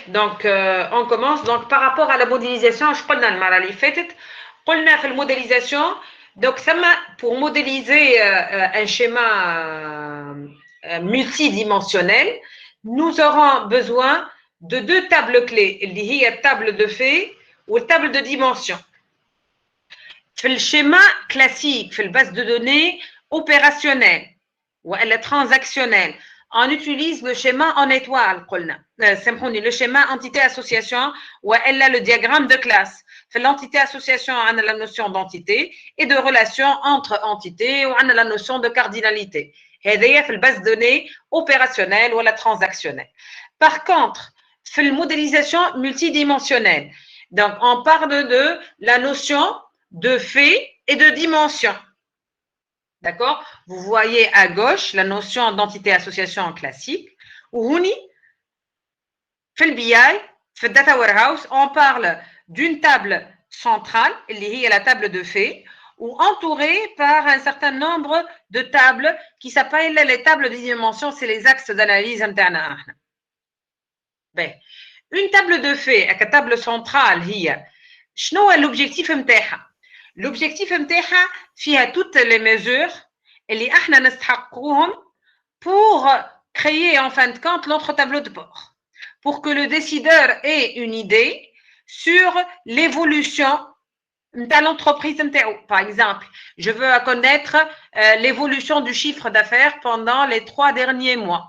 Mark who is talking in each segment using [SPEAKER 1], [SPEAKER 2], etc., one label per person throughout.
[SPEAKER 1] Donc, on commence. Donc, par rapport à la modélisation, je parle dans le mal fait. On a fait la modélisation. Donc, pour modéliser un schéma multidimensionnel, nous aurons besoin de deux tables clés. Il y a table de faits ou table de dimension. Le schéma classique, la base de données opérationnelle ou transactionnelle, on utilise le schéma en étoile, le schéma entité-association ou le diagramme de classe. L'entité association, on a la notion d'entité et de relation entre entités ou on a la notion de cardinalité. C'est la base de données opérationnelle ou la transactionnelle. Par contre, la modélisation multidimensionnelle. Donc, on parle de la notion de fait et de dimension. D'accord? Vous voyez à gauche la notion d'entité-association en classique. Ou fait le BI, fait le Data Warehouse, on parle d'une table centrale, qui est la table de faits, ou entourée par un certain nombre de tables qui s'appellent les tables de dimension, c'est les axes d'analyse interne. Une table de faits, la table centrale, شنو هو l'objectif نتاعها؟ L'objectif نتاعها فيها toutes les mesures اللي احنا نستحقوهم pour créer en fin de compte notre tableau de bord, pour que le décideur ait une idée sur l'évolution de l'entreprise. Par exemple, je veux connaître l'évolution du chiffre d'affaires pendant les 3 derniers mois.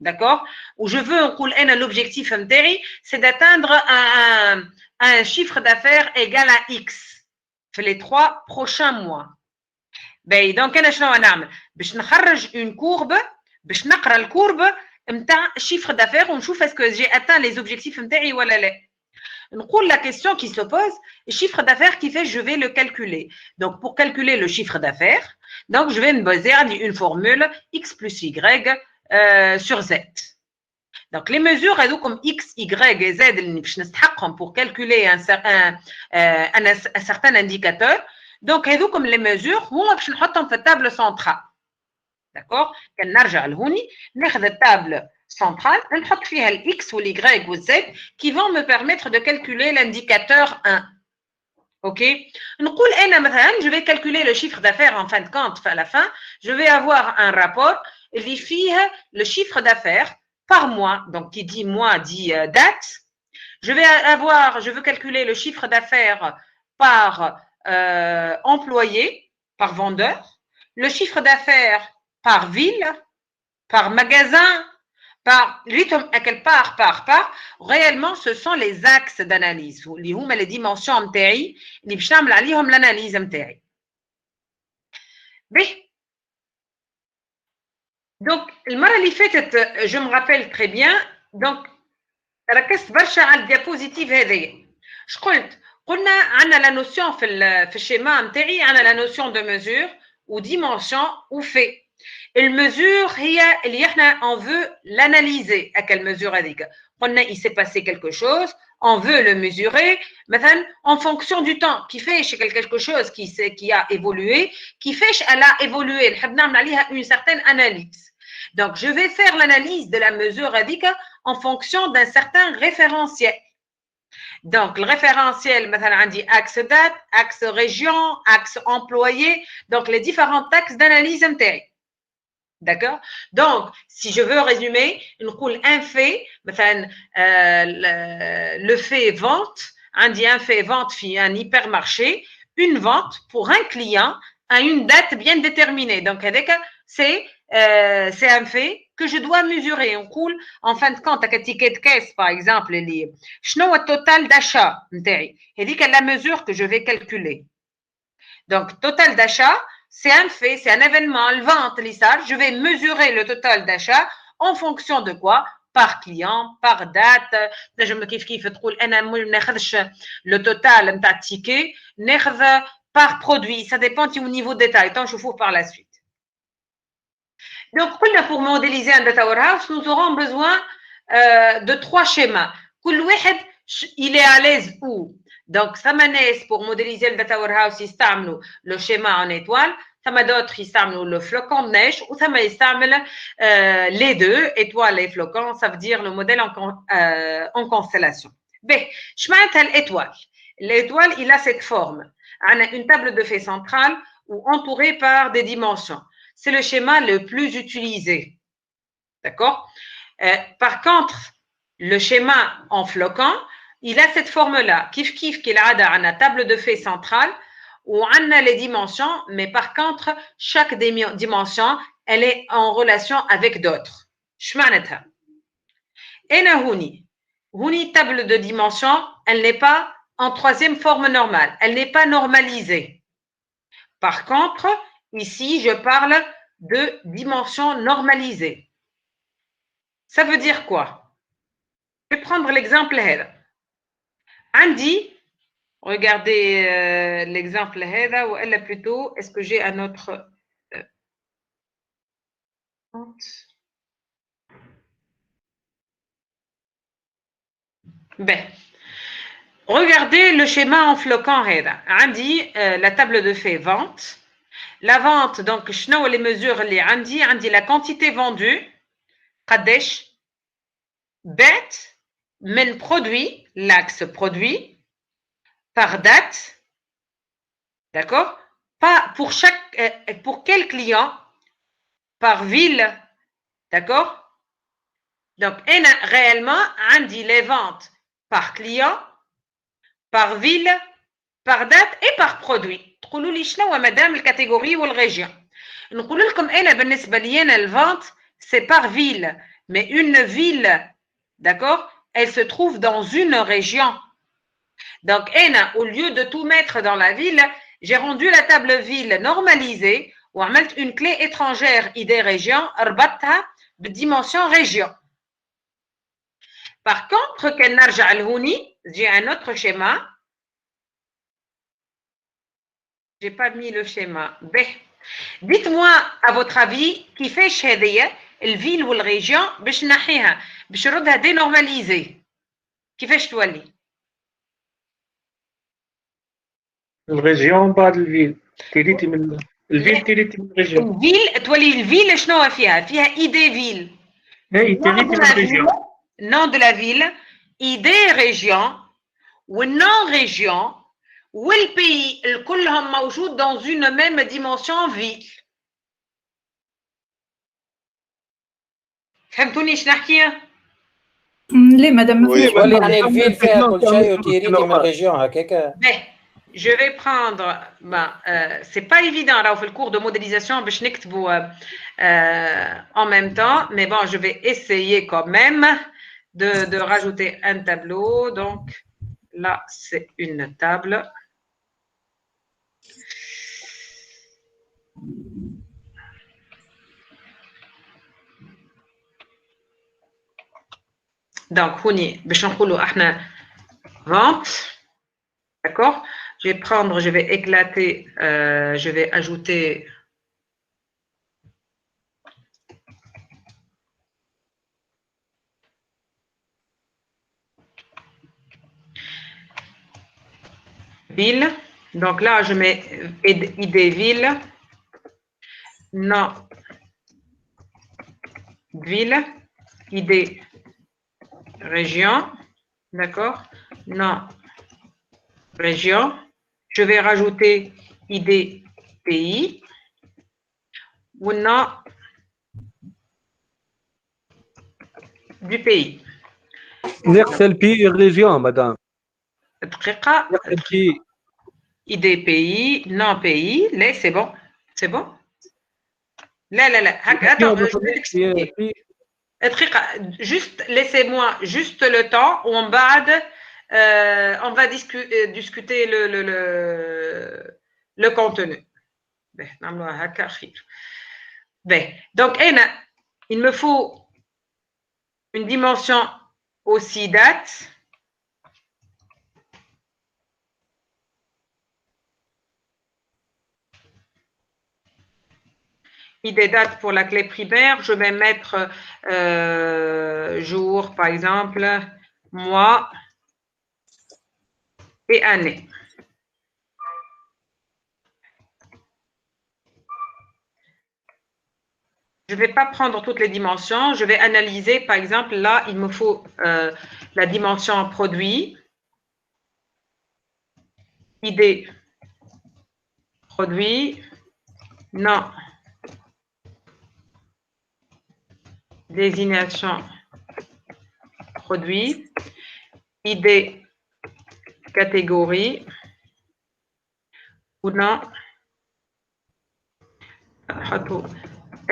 [SPEAKER 1] D'accord? Ou je veux, l'objectif c'est d'atteindre un chiffre d'affaires égal à X pour les 3 prochains mois. Donc, je vais faire une courbe, je vais نقرا la courbe نتاع chiffre d'affaires ونشوف est-ce que j'ai atteint les objectifs نتاعي ولا لا. La question qui se pose, le chiffre d'affaires qui fait, je vais le calculer. Donc, pour calculer le chiffre d'affaires, donc je vais me baser sur une formule X plus Y sur Z. Donc, les mesures, comme X, Y et Z, pour calculer un certain indicateur. Donc, comme les mesures, on va les mettre dans la table centrale. D'accord? Quand on revient à la table centrale, on met فيها le X ou l'Y ou Z qui vont me permettre de calculer l'indicateur 1. OK? Je vais calculer le chiffre d'affaires en fin de compte, à la fin, je vais avoir un rapport qui fait le chiffre d'affaires par mois. Donc, qui dit mois dit date. Je veux calculer le chiffre d'affaires par employé, par vendeur, le chiffre d'affaires par ville, par magasin, par réellement ce sont les axes d'analyse اللي هما les dimensions نتاعي اللي باش نعمل عليهم l'analyse نتاعي. Donc المره اللي فاتت je me rappelle très bien donc ركزت برشا على الديابوزيتيف هذايا. اش قلنا عندنا la notion في الشيما نتاعي عندنا la notion de mesure ou dimension ou fait. La mesure, on veut l'analyser. À quelle mesure il s'est passé quelque chose, on veut le mesurer, en fonction du temps, qui fait quelque chose qui a évolué, qui fait qu'elle a évolué, une certaine analyse. Donc, je vais faire l'analyse de la mesure en fonction d'un certain référentiel. Donc, le référentiel, on dit axe date, axe région, axe employé, donc les différents axes d'analyse interne. D'accord? Donc, si je veux résumer, un fait, le fait vente, on dit un fait vente via un hypermarché, une vente pour un client à une date bien déterminée. Donc, c'est un fait que je dois mesurer. On coule en fin de compte, avec un ticket de caisse, par exemple, je n'ai le total d'achat. C'est la mesure que je vais calculer. Donc, total d'achat, c'est un fait, c'est un événement, le vente, je vais mesurer le total d'achat en fonction de quoi? Par client, par date. Je me kiffe le total de ticket, par produit. Ça dépend du niveau de détail. Tant je vous par la suite. Donc, pour modéliser un data warehouse, nous aurons besoin de 3 schémas. Il est à l'aise où? Donc, ça m'aide pour modéliser le data warehouse, le schéma en étoile. ثم d'autres يستعملوا le flocon de neige وثم يستعمل les deux, étoiles et flocons, ça veut dire le modèle en constellation. Ben, je m'attelle l'étoile. L'étoile, il a cette forme. On a une table de fait centrale ou entourée par des dimensions. C'est le schéma le plus utilisé. D'accord? Par contre, le schéma en flocon, il a cette forme-là. Kif kif qu'il a une table de fait centrale où on a les dimensions, mais par contre, chaque dimension, elle est en relation avec d'autres. شمعناتها؟ هنا هوني table de dimension, elle n'est pas en troisième forme normale, elle n'est pas normalisée. Par contre, ici, je parle de dimension normalisée. Ça veut dire quoi? Je vais prendre l'exemple هذا. عندي, regardez l'exemple هذا ou elle plutôt, est-ce que j'ai un autre Ben, regardez le schéma en flocon هذا. عندي la table de fait vente. La vente, donc, شنو les mesures اللي عندي la quantité vendue قداش بعت من produit, l'axe produit par date, d'accord? Pas pour quel client? Par ville, d'accord? Donc, réellement, on dit les ventes par client, par ville, par date et par produit. تقولوا لي شنو مدام الكاتيجوري والريجيون. نقول لكم أنا بالنسبة لي أنا الفente c'est par ville, mais une ville, d'accord? Elle se trouve dans une région. Donc, au lieu de tout mettre dans la ville, j'ai rendu la table ville normalisée ou عملت une clé étrangère ID région, ربطتها بdimension région. Par contre, quand نرجع لهوني, j'ai un autre schéma. J'ai pas mis le schéma. Dites-moi, à votre avis, كيفاش هذيا الفيل والريجيون باش نحيها باش نردها dénormalisée. كيفاش تولي؟
[SPEAKER 2] الريجيون بعد الفيل تيريتي من الفيل تيريتي من الريجيون.
[SPEAKER 1] الفيل تولي الفيل شنو فيها؟ فيها ايدي فيل.
[SPEAKER 2] اي تيريتي من الريجيون.
[SPEAKER 1] نون دو لا فيل ايدي ريجيون والنون ريجيون والبي كلهم موجود dans une même dimension ville. فهمتوني ايش نحكي؟
[SPEAKER 3] ليه مدام
[SPEAKER 4] تولي يعني الفيل فيها كل شيء وتيريتي من الريجيون هكاك.
[SPEAKER 1] Je vais prendre, c'est pas évident là, on fait le cours de modélisation, en même temps, mais bon, je vais essayer quand même de rajouter un tableau. Donc là, c'est une table. Donc, هوني باش نقولوا احنا vente, d'accord? Je vais éclater, je vais ajouter ville. Donc là, je mets idée ville, non ville, idée région, d'accord? Non région. Je vais rajouter idée pays ou non du pays.
[SPEAKER 5] نقص البي الريجيون مدام.
[SPEAKER 1] دقيقة. idée pays, non pays. Là, c'est bon. C'est bon. Là. Attends, je vais t'expliquer. Juste, laissez-moi juste le temps où on va discuter le contenu. Donc, il me faut une dimension aussi date. Idée date pour la clé primaire, je vais mettre jour, par exemple, mois et année. je ne vais pas prendre toutes les dimensions. Je vais analyser, par exemple, là, il me faut la dimension produit, idée, produit, non, désignation, produit, idée, catégorie, ou non,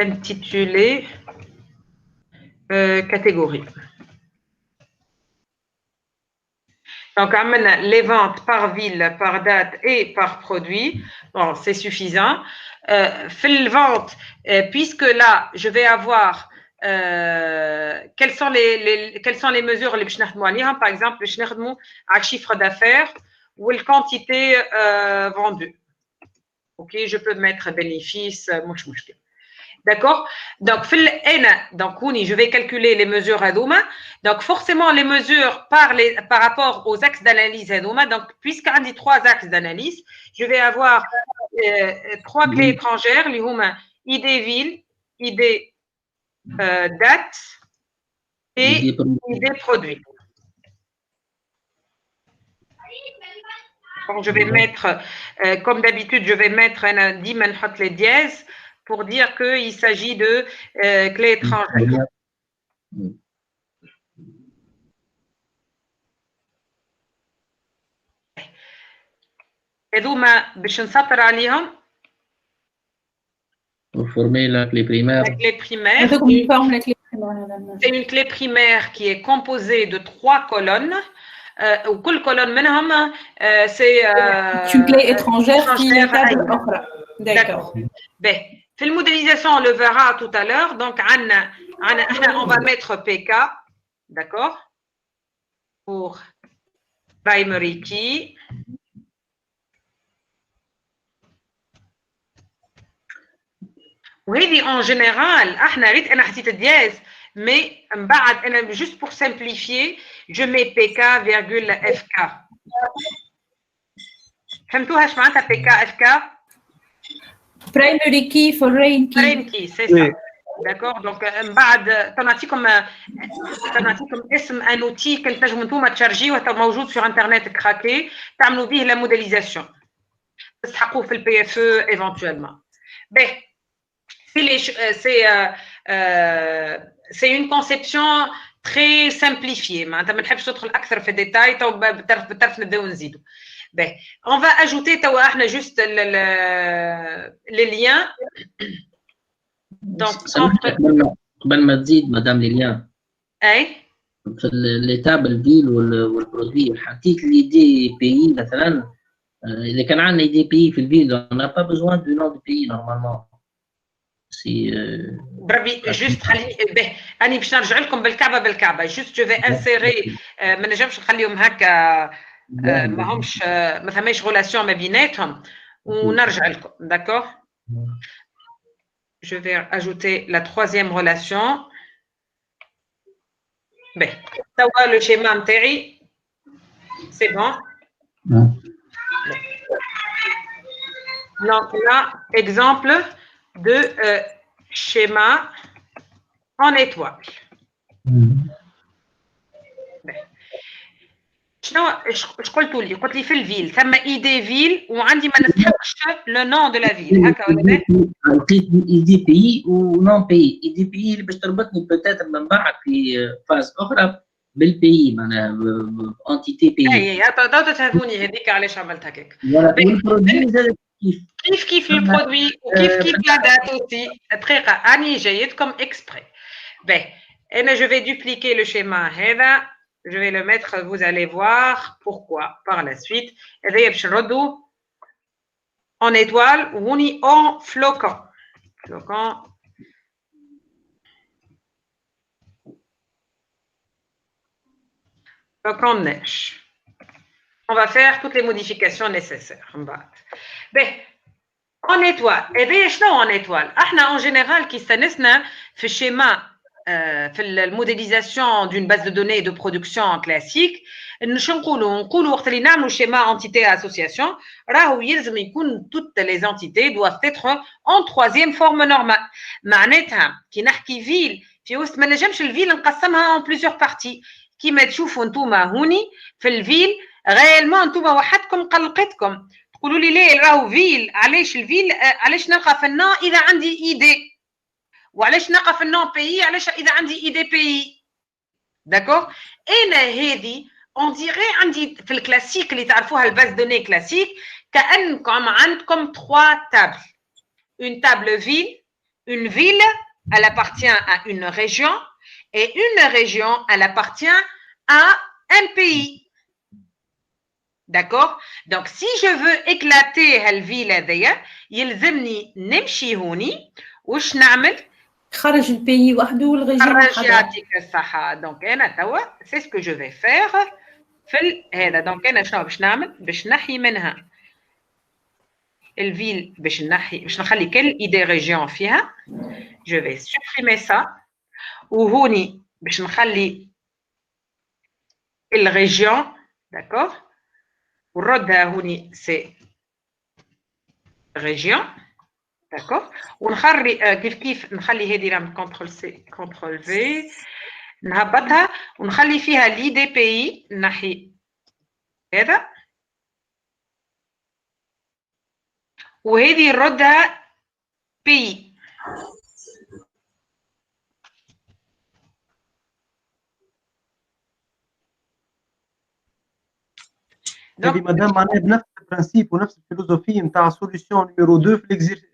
[SPEAKER 1] intitulé, catégorie. Donc, les ventes par ville, par date et par produit, bon, c'est suffisant. Fait le vente, puisque là, je vais avoir quelles sont les mesures les par exemple, le chiffre d'affaires ou la quantité vendue. Ok, je peux mettre bénéfice, d'accord. Donc, je vais calculer les mesures Adouma. Donc, forcément, les mesures par rapport aux axes d'analyse Adouma. Donc, puisqu'on dit 3 axes d'analyse, je vais avoir 3 clés étrangères, les idée ville, idée date et idée produit. Donc, je vais mettre, comme d'habitude, je vais mettre un les dièses pour dire qu'il s'agit de clés étrangères.
[SPEAKER 6] Pour former la clé primaire.
[SPEAKER 1] La clé primaire. C'est une clé primaire qui est composée de 3 colonnes. Ou كل colonne منهم c'est
[SPEAKER 3] une clé étrangère qui est d'accord.
[SPEAKER 1] Ben, في المodélisation on le verra tout à l'heure. Donc on va mettre PK, d'accord, pour primary key. وهذه en général احنا ريت انا حطيت الدياز mais juste pour simplifier, je mets PK, FK. فهمتوها ايش معناتها PK FK؟
[SPEAKER 3] Primary key foreign key.
[SPEAKER 1] Foreign key, c'est ça. D'accord. Donc بعد تنعطيكم اسم ان اوتي كنت تنجموا انتوما تشارجيوه موجود sur internet كراكي تعملوا به لا موديليزاسيون. تسحقوه في البي اف او éventuellement. Ben, c'est une conception très simplifiée. On va ajouter juste les liens. Donc,
[SPEAKER 6] قبل ما تزيد مدام ليليان في l'étape الفيل والبرودوي حطيت لي دي بي مثلا اذا كان عندنا دي بي في الفيل on n'a pas besoin du nom du pays normalement.
[SPEAKER 1] بربي جوست خلي اني باش نرجع لكم بالكعبه جوست جو في انسيري ما نجمش نخليهم هكا ما همش ما ثماش غولاسيون ما بيناتهم ونرجع لكم داكور. Je vais ajouter la 3e relation. Ben, توا le schéma نتاعي c'est bon. Donc là, exemple de schéma en étoile. ايش قلتوا لي؟ قلت لي في الفيل ثم ايدي فيل وعندي ما نستحقش لو نون دو لا فيل هكا ولا لا؟
[SPEAKER 6] لقيت ايدي بي ونون بي. ايدي بي اللي باش تربطني بتاتر من بعد في فاز اخرى بالبي معناها انتيتي بي.
[SPEAKER 1] اي تو تفهموني هذيك علاش عملت هكاك.
[SPEAKER 6] والبرودوي زاد
[SPEAKER 1] كيف البرودوي وكيف لا دات اوسي دقيقه اني جايتكم اكسبري. باهي انا جو في دوبليكي لو شيما هذا. Je vais le mettre, vous allez voir pourquoi par la suite. En étoile ou en flocon. Flocon. Flocon de neige. On va faire toutes les modifications nécessaires. Ben, en étoile. Et bien, en étoile. En général, qui s'anissent في schéma في الموديليزاسيون d'une base de données de production classique نقولوا وقت اللي نعملوا schéma entité association راهو يلزم يكون toutes les entités doivent être en troisième forme normale. معناتها كي نحكي فيل في وسط ما نجمش الفيل نقسمها en plusieurs parties كيما تشوفوا انتوما هوني في الفيل غيالمون انتوما وحدكم قلقتكم تقولوا لي ليه راهو فيل علاش الفيل علاش نلقى في النو اذا عندي ايدي وعلاش نلقى في النو بيي علاش اذا عندي ايدي بيي داكور. انا هذه اون ديغي عندي في الكلاسيك اللي تعرفوها الباز دوني كلاسيك كانكم عندكم 3 تابل une table ville une ville elle appartient à une région et une région elle appartient à un pays. D'accord? Donc, si je veux éclater هالفيل هذيا يلزمني نمشي هوني واش نعمل؟
[SPEAKER 3] خرج البيي وحده والريجيون
[SPEAKER 1] وحده. يعطيك الصحة. دونك أنا توا سي سكو جو في فير في هذا. دونك أنا شنو باش نعمل؟ باش نحي منها الفيل باش نخلي كل إيدي ريجيون فيها. جو في سوبريمي سا وهوني باش نخلي الريجيون. داكور؟ ونردها هوني سي ريجيون. داكور. ونخلي كيف نخلي هذه راه كونترول سي كونترول في نهبطها ونخلي فيها لي دي بي نحي هذا وهذه نردها بي.
[SPEAKER 7] هذه مادام معناها بنفس البرانسيب ونفس الفيلوزوفي نتاع سوليسيون نيميرو 2 في ليكزرسيس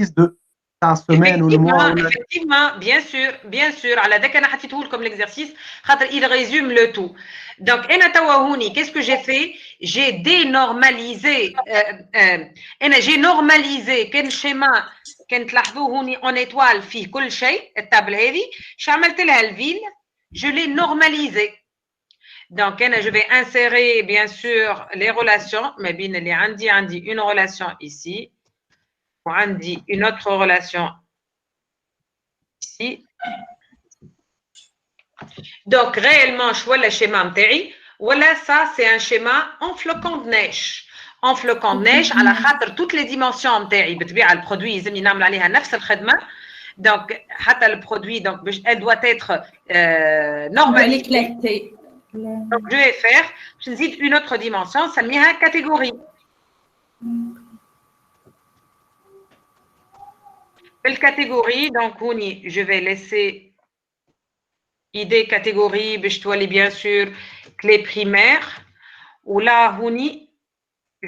[SPEAKER 7] 2 تاع السومان والموا.
[SPEAKER 1] Effectivement, bien sûr. على ذاك انا حطيته لكم ليكزرسيس خاطر il résume le tout. Donc انا توا هوني qu'est-ce que j'ai fait? J'ai dénormalisé انا j'ai normalisé كان شيما كان تلاحظوه هوني en étoile فيه كل شيء التابل هذه شو عملت لها الفيل je l'ai normalisé. Donc, je vais insérer bien sûr les relations. Mais bien, il y a une relation ici. Une autre relation ici. Donc, réellement, je vois le schéma m'teri. Voilà, ça, c'est un schéma en flocon de neige. En flocon de neige, à la khater, toutes les dimensions m'teri. Le produit, ils aiment aller à 9 khadma. Donc, le produit, donc, elle doit être normalisée. Donc, je vais faire, je dis une autre dimension, ça met une catégorie. Quelle catégorie? Donc, je vais laisser idée catégorie, je bien sûr, clé primaire. Ou là,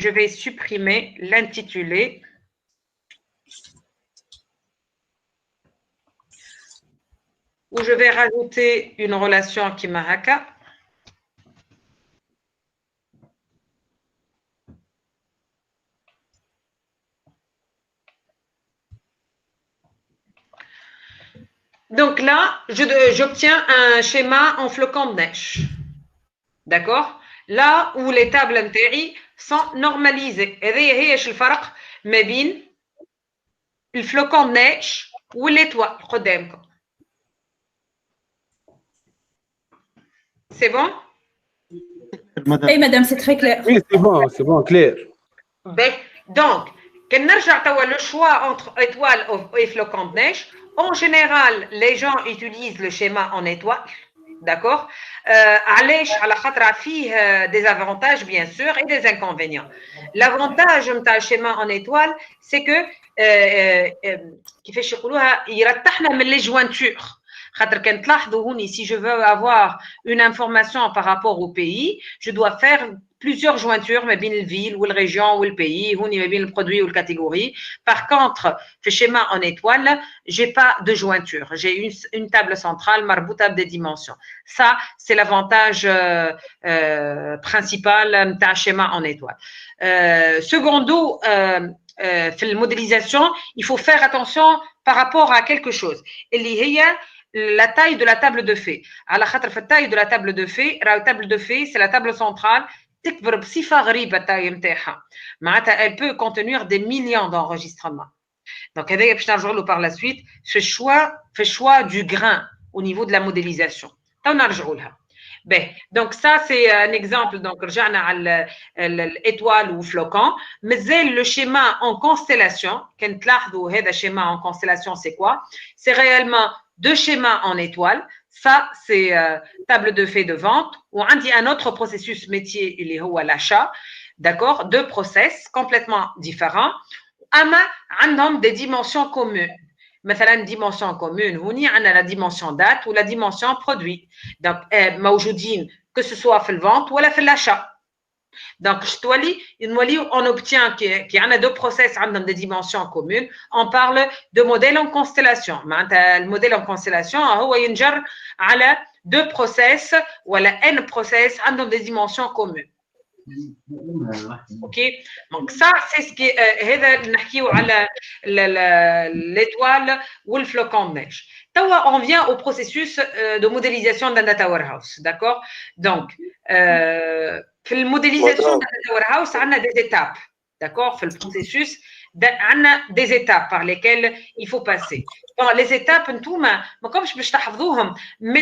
[SPEAKER 1] je vais supprimer l'intitulé. Où je vais rajouter une relation qui m'a haka. Donc là, j'obtiens un schéma en flocon de neige. D'accord? Là où les tables intérieures sont normalisées. Et c'est le différence entre le flocon de neige ou l'étoile. C'est bon?
[SPEAKER 3] Oui, madame, c'est très clair.
[SPEAKER 5] Oui, c'est bon, clair.
[SPEAKER 1] Donc, quand on a le choix entre étoile et flocon de neige, en général, les gens utilisent le schéma en étoile, d'accord? À la khatra fille des avantages, bien sûr, et des inconvénients. L'avantage de le schéma en étoile, c'est que il rattahna les jointures. Si je veux avoir une information par rapport au pays, je dois faire plusieurs jointures, mais bien la ville ou la région ou le pays, ou bien le produit ou la catégorie. Par contre, le schéma en étoile, j'ai pas de jointure. J'ai une table centrale marboutable des dimensions. Ça, c'est l'avantage principal d'un schéma en étoile. Secondo, في الموديlisation, il faut faire attention par rapport à quelque chose. La taille de la table de fait. À la taille de la table de fait, la table de fait, c'est la table centrale. Elle peut contenir des millions d'enregistrements. Donc, par la suite, ce choix du grain au niveau de la modélisation. Donc ça c'est un exemple. Donc رجعنا على l'étoile ou flocon. Mais le schéma en constellation, كنت تلاحظوا هذا schéma en constellation c'est quoi? C'est réellement deux schémas en étoile. Ça c'est table de fait de vente. Ou on dit un autre processus métier, il est l'achat. D'accord? Deux process complètement différents. أما عندهم des dimensions communes. مثلا dimension commune هوني عندنا la dimension date ou la dimension produit. Donc موجودين que ce soit في الvente ولا في l'achat. Donc on obtient qu'il y en a deux process عندهم des dimensions communes. On parle de modèle en constellation. Le modèle en constellation هو ينجر على deux process ولا n process عندهم des dimensions communes. Ok, donc ça c'est ce qui هذا نحكيو على l'étoile ou le flocon de neige. On vient au processus de modélisation d'un data warehouse, d'accord? Donc في الموديlisation d'un data warehouse on a des étapes, d'accord? في le processus on a des étapes par lesquelles il faut passer. Bon, les étapes نتوما ما كومش باش تحفظوهم مي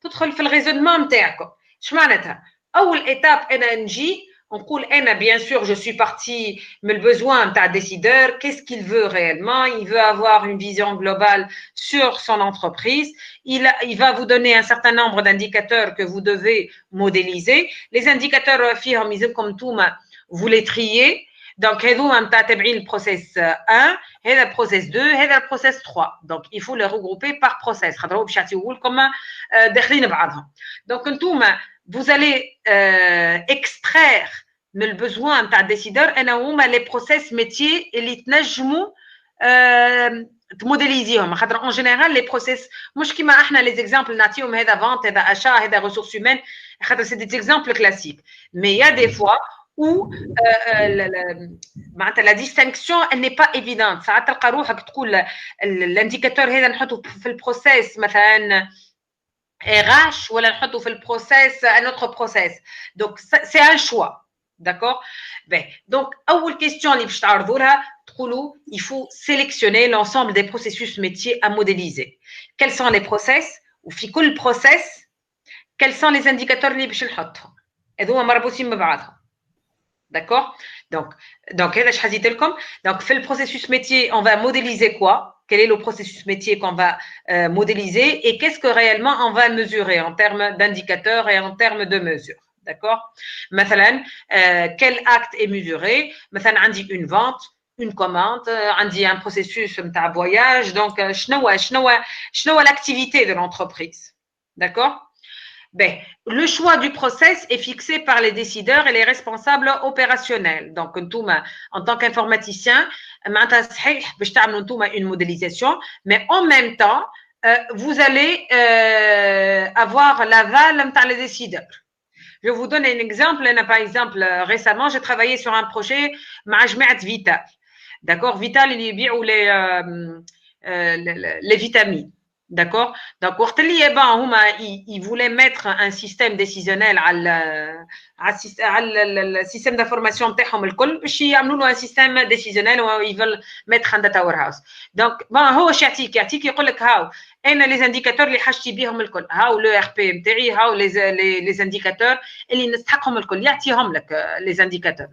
[SPEAKER 1] تدخل في الريزونمون نتاعكم. اش معناتها؟ أول étape أنا نجي نقول أنا bien sûr je suis parti من الbesoin نتاع décideur, qu'est-ce qu'il veut réellement? Il veut avoir une vision globale sur son entreprise. Il va vous donner un certain nombre d'indicateurs que vous devez modéliser. Les indicateurs فيهم يلزمكم نتوما vous les triez. Donc هذوما نتاع تبعين البروسيس 1 هذا البروسيس 2 هذا البروسيس 3. Donc il faut les regrouper par process خاطر هو باش يعطيو لكم داخلين بعضهم. Donc نتوما vous allez extraire من البزوان نتاع الديسيدور انا هما لي بروسيس ميتيي اللي تنجموا تموديليزيهم خاطر اون جينيرال لي بروسيس مش كيما احنا لي زيكزامبل نعطيهم هذا فونت هذا اشا هذا ريسورس هيومان خاطر سي دي زيكزامبل كلاسيك مي يا دي فوا ou معناتها la distinction elle n'est pas évidente. ساعات تلقى روحك تقول الانديكاتور هذا نحطه في البروسيس مثلا RH ولا نحطه في البروسيس un autre process. Donc c'est un choix. D'accord? Ben, donc أول question اللي باش تعرضوا لها تقولوا il faut sélectionner l'ensemble des processus métiers à modéliser. Quels sont les process وفي كل process quels sont les indicateurs اللي باش نحطهم. هذوما مربوطين ببعضهم. D'accord? Donc هذا اش حزيت لكم. Donc في le processus métier on va modéliser quoi? Quel est le processus métier qu'on va modéliser et qu'est-ce que réellement on va mesurer en termes d'indicateurs et en termes de mesures. D'accord? مثلا quel acte est mesuré? مثلا عندي une vente, une commande, عندي un processus نتاع voyage. Donc شنو l'activité de l'entreprise. D'accord? Ben, le choix du process est fixé par les décideurs et les responsables opérationnels. Donc, en tant qu'informaticien, une modélisation, mais en même temps, vous allez avoir l'aval des décideurs. Je vous donne un exemple. Par exemple, récemment, j'ai travaillé sur un projet avec Vital. D'accord? Vital, il y les vitamines. D'accord? Donc, ils voulaient mettre un système décisionnel à le système d'information نتاعهم الكل باش يعملوا له un système décisionnel ils veulent mettre un data warehouse. Donc, هو واش يعطيك يقول لك هاو انا لي انديكاتور اللي حاجتي بيهم الكل هاو لو ار بي نتاعي هاو لي انديكاتور اللي نستحقهم الكل يعطيهم لك لي انديكاتور.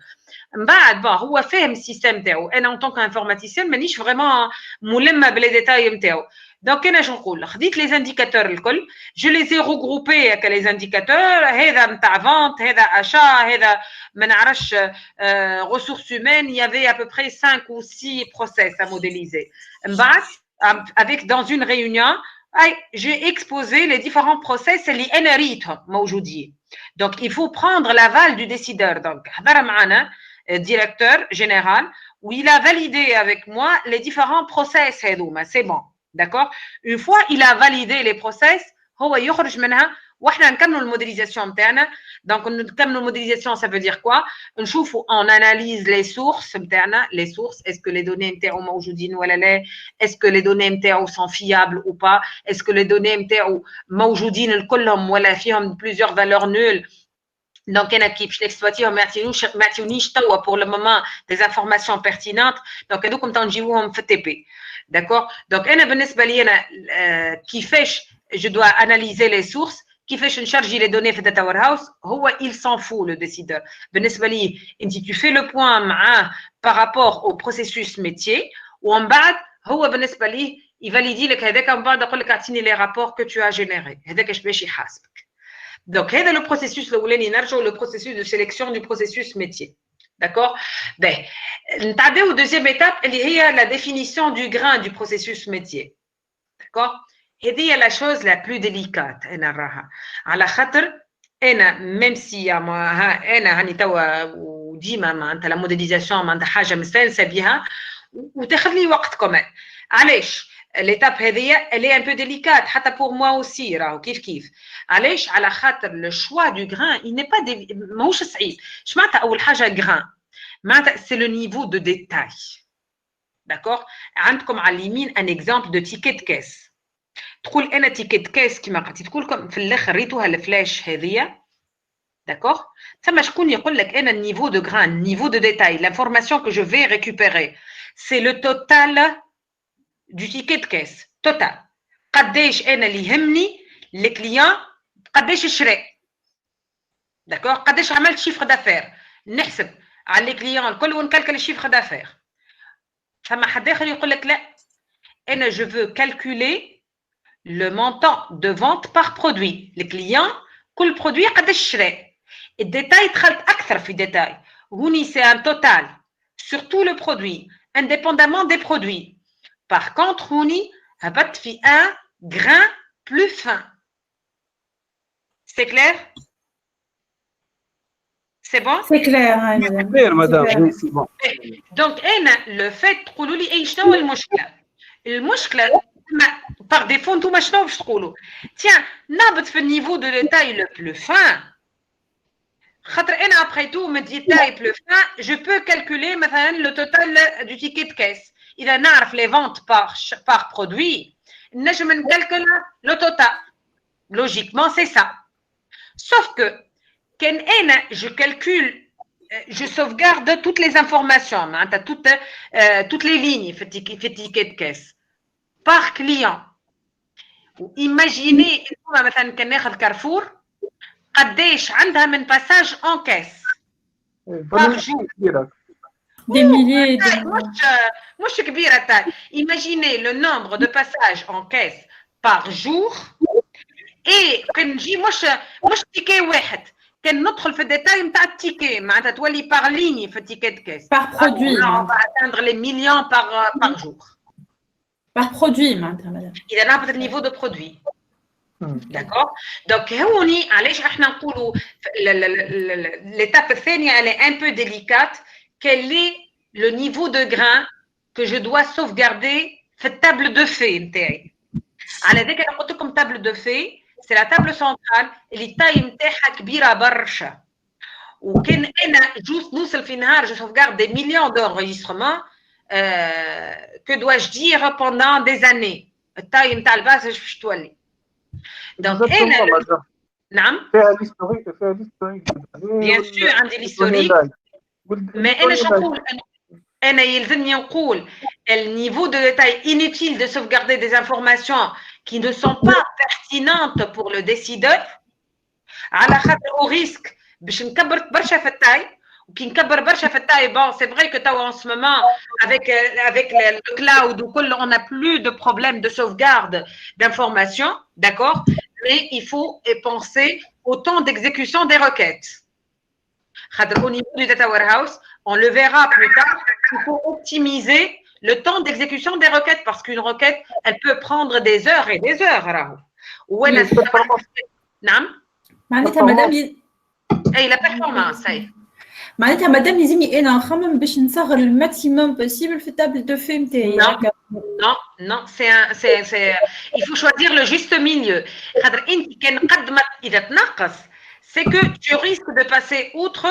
[SPEAKER 1] من بعد هو فاهم السيستم نتاعو. انا ان طونك انفورماتيسيان مانيش فريمون ملمه بلي ديتاي نتاعو. Donc, انا شنو نقول؟ خديت les indicateurs الكل, je les ai regroupés avec les indicateurs. هذا نتاع vente, هذا achat, هذا ما نعرفش ressources humaines. Il y avait à peu près 5 ou 6 process à modéliser. من بعد avec dans une réunion, j'ai exposé les différents process اللي انا ريتهم موجودين. Donc, il faut prendre l'aval du décideur. Donc, حضر معنا directeur général où il a validé avec moi les différents process هذوما. C'est bon. D'accord? Une fois il a validé les process, هو يخرج منها واحنا نكملوا الموديليزاسيون نتاعنا. دونك نكملوا الموديليزاسيون ça veut dire quoi? نشوفوا on analyse les sources نتاعنا, les sources, est-ce que les données نتاعو موجودين ولا لا? Est-ce que les données نتاعو sont fiables ou pas? Est-ce que les données نتاعو موجودين الكلهم ولا فيهم plusieurs valeurs nulles? Donc, il y a qui l'exploitation, pour le moment des informations pertinentes. Donc, nous, comme tant que TP. D'accord? Donc, qui fait, je dois analyser les sources, qui fait charger les données dans Data Warehouse, il s'en fout, le décideur. Tu fais le point par rapport au processus métier, ou en bas, il valide les rapports que tu as générés. Donc, c'est le processus, le processus de sélection du processus métier. D'accord? Ben, au deuxième étape, il y a la définition du grain du processus métier. D'accord? Et c'est la chose la plus délicate. Même si la modélisation l'étape elle est un peu délicate pour moi aussi le choix du grain il n'est pas ماهوش صعيب معناتها اول حاجه grain معناتها c'est le niveau de détail d'accord عندكم على اليمين un exemple de ticket de caisse تقول انا ticket de caisse كما قلت تقول لكم في الاخر ريتوها الفلاش هذه d'accord ثم شكون يقول لك انا niveau de grain niveau de détail l'information que je vais récupérer c'est le total du ticket de caisse total قداش انا اللي يهمني الكليون قداش شرى داكور قداش عملت شيفر دافير نحسب على الكليون الكل ونكالكل الشيفر دافير ثم حد اخر يقول لك لا انا je veux calculer le montant de vente par produit الكليون كل برودوي قداش شرى الديتاي دخلت اكثر في ديتاي هوني سي ان توتال sur tout le produit indépendamment des produits. Par contre, on y a un grain plus fin. C'est clair? C'est bon?
[SPEAKER 3] C'est clair, hein,
[SPEAKER 5] C'est clair, madame. Oui, c'est bon.
[SPEAKER 1] Donc, le fait de par défaut, tiens, le niveau de détail le plus fin. Après tout, me détail plus fin, je peux calculer le total du ticket de caisse. Il a les ventes par produit. Je me calcule le total. Logiquement, c'est ça. Sauf que, quand je calcule, je sauvegarde toutes les informations, toutes les lignes ticket de caisse par client. Imaginez, Carrefour, قديش عندها من passage en caisse par jour.
[SPEAKER 3] Des milliers de...
[SPEAKER 1] مش كبيرة تاع. Imaginez le nombre de passages en caisse par jour et كان نجي مش تيكي واحد كان ندخل في الديتاي نتاع التيكي معناتها تولي par ligne في التيكي de caisse.
[SPEAKER 3] Par produit.
[SPEAKER 1] On va atteindre les millions par jour.
[SPEAKER 3] Par produit معناتها madame.
[SPEAKER 1] Il a un niveau de produit. D'accord? Donc, هوني علاش احنا نقولوا l'étape الثانية elle est un peu délicate. Quel est le niveau de grain que je dois sauvegarder في table de fait نتاعي؟ على ذاك انا قلت لكم table de fait c'est la table centrale اللي التاي نتاعها كبيرة برشا. وكان انا جوست نوصل في نهار je sauvegarde des millions d'enregistrements que dois-je dire pendant des années. التاي نتاع الباس باش تولي. Donc,
[SPEAKER 2] فيها l'historique
[SPEAKER 1] bien sûr عندي l'historique mais أنا شو نقول أنا يلزمني نقول le niveau de détail inutile de sauvegarder des informations qui ne sont pas pertinentes pour le décideur على خاطر au risque باش نكبر برشا في التاي وكي نكبر برشا في التاي bon c'est vrai que en ce moment avec le cloud وكل on n'a plus de problème de sauvegarde d'informations d'accord mais il faut penser au temps d'exécution des requêtes. Au niveau du data warehouse, on le verra plus tard, il faut optimiser le temps d'exécution des requêtes parce qu'une requête, elle peut prendre des heures et des heures. Et la performance,
[SPEAKER 3] معناتها مادام لازمني انا نخمم باش نصغر الماكسيموم بوسيبل في التابل دو في نتاعي.
[SPEAKER 1] Non, il faut choisir le juste milieu. خاطر انت كان قد اذا تنقص c'est que tu risques de passer outre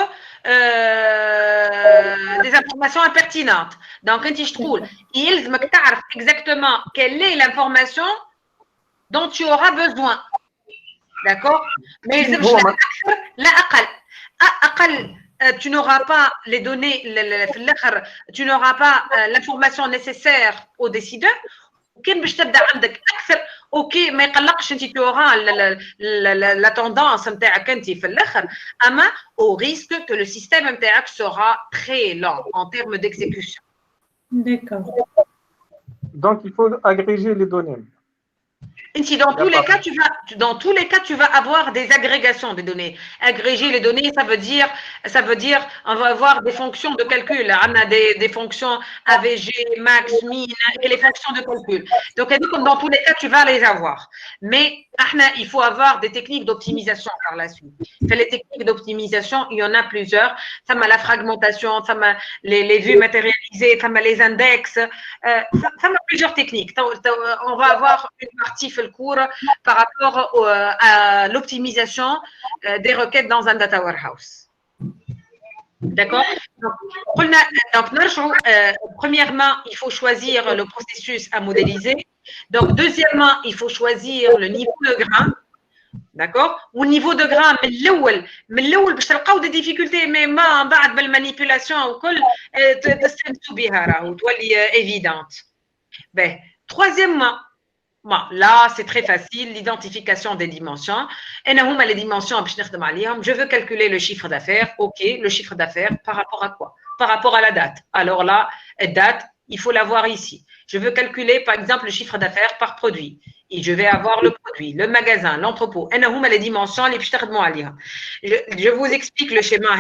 [SPEAKER 1] des informations impertinentes. Donc انت تقول يلزمك تعرف exactement quelle est l'information dont tu auras besoin. D'accord? Mais يلزمش لا اكثر لا اقل. tu n'auras pas les données, tu n'auras pas l'information nécessaire au décideur. كان باش تبدا عندك اكثر اوكي ما يقلقش انت تورا لا توندونس نتاعك انت في الاخر اما au risque que le système نتاعك sera très lent en termes d'exécution.
[SPEAKER 3] D'accord.
[SPEAKER 5] Donc, il faut agréger les données.
[SPEAKER 1] Dans tous les cas, tu vas avoir des agrégations de données. Agréger les données, ça veut dire, on va avoir des fonctions de calcul. On a des fonctions AVG, max, min et les fonctions de calcul. Donc, dans tous les cas, tu vas les avoir. Mais il faut avoir des techniques d'optimisation par la suite. Les techniques d'optimisation, il y en a plusieurs. Ça m'a la fragmentation, ça m'a les vues matérialisées, ça m'a les index. Ça m'a plusieurs techniques. On va avoir une partie le cours par rapport à l'optimisation des requêtes dans un data warehouse. D'accord? Donc, premièrement, il faut choisir le processus à modéliser. Donc, deuxièmement, il faut choisir le niveau de grain. D'accord? Au niveau de grain, mais l'eau, باش تلقاو des difficultés, mais من بعد بالmanipulation وكل تستمتعوا بها راهو تولي évidente. Ben, troisièmement, bon, là, c'est très facile, l'identification des dimensions. Et nous, les dimensions, je veux calculer le chiffre d'affaires. OK, le chiffre d'affaires, par rapport à quoi? Par rapport à la date. Alors là, date, il faut l'avoir ici. Je veux calculer, par exemple, le chiffre d'affaires par produit. Et je vais avoir le produit, le magasin, l'entrepôt. Et nous, les dimensions, je vous explique le schéma.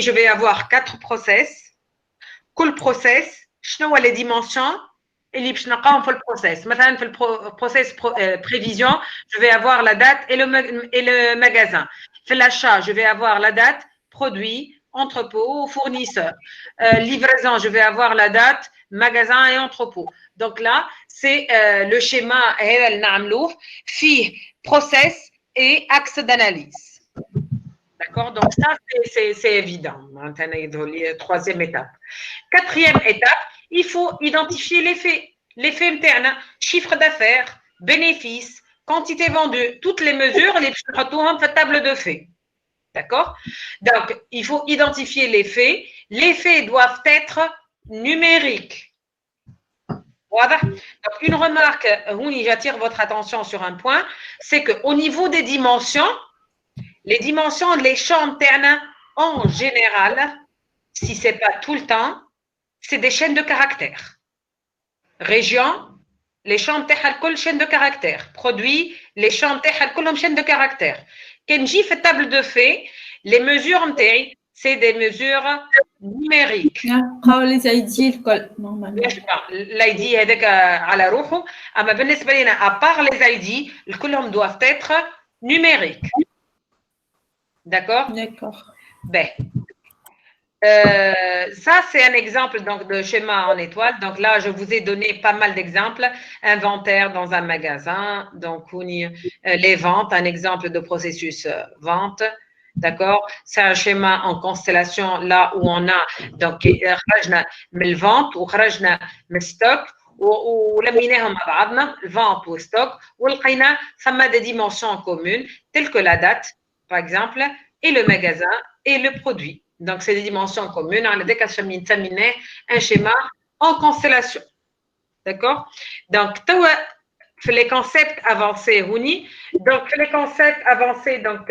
[SPEAKER 1] Je vais avoir 4 process. Quel process? Les dimensions اللي باش نلقاهم في البروسيس مثلا في البروسيس prévision je vais avoir la date et le magasin في l'achat je vais avoir la date produit entrepôt fournisseur livraison je vais avoir la date magasin et entrepôt donc là c'est le schéma هذا اللي نعملوه فيه process et axe d'analyse. D'accord, donc ça c'est évident. Troisième étape. Quatrième étape, il faut identifier les faits. Les faits internes, chiffre d'affaires, bénéfices, quantité vendue, toutes les mesures, les table de faits. D'accord? Donc, il faut identifier les faits. Les faits doivent être numériques. Voilà. Donc, une remarque, j'attire votre attention sur un point, c'est qu'au niveau des dimensions, les dimensions, les champs internes, en général, si ce n'est pas tout le temps, c'est des chaînes de caractères. Région, les champs internes, chaîne de caractères. Produit, les champs internes, chaîne de caractères. Quand j'ai fait table de faits, les mesures, c'est des mesures numériques.
[SPEAKER 3] Les ID,
[SPEAKER 1] l'ID est à la roue, à part les ID, les doivent être numériques. D'accord?
[SPEAKER 3] D'accord.
[SPEAKER 1] Ben, ça, c'est un exemple donc, de schéma en étoile. Donc là, je vous ai donné pas mal d'exemples. Inventaire dans un magasin, donc les ventes, un exemple de processus vente. D'accord? C'est un schéma en constellation là où on a donc le vente ou le stock. ولميناهم مع بعضنا vente ou stock ولقينا ثم des dimensions communes telles que la date par exemple et le magasin et le produit. Donc, c'est des dimensions communes. On a déterminé un schéma en constellation. D'accord? Donc, les concepts avancés, donc,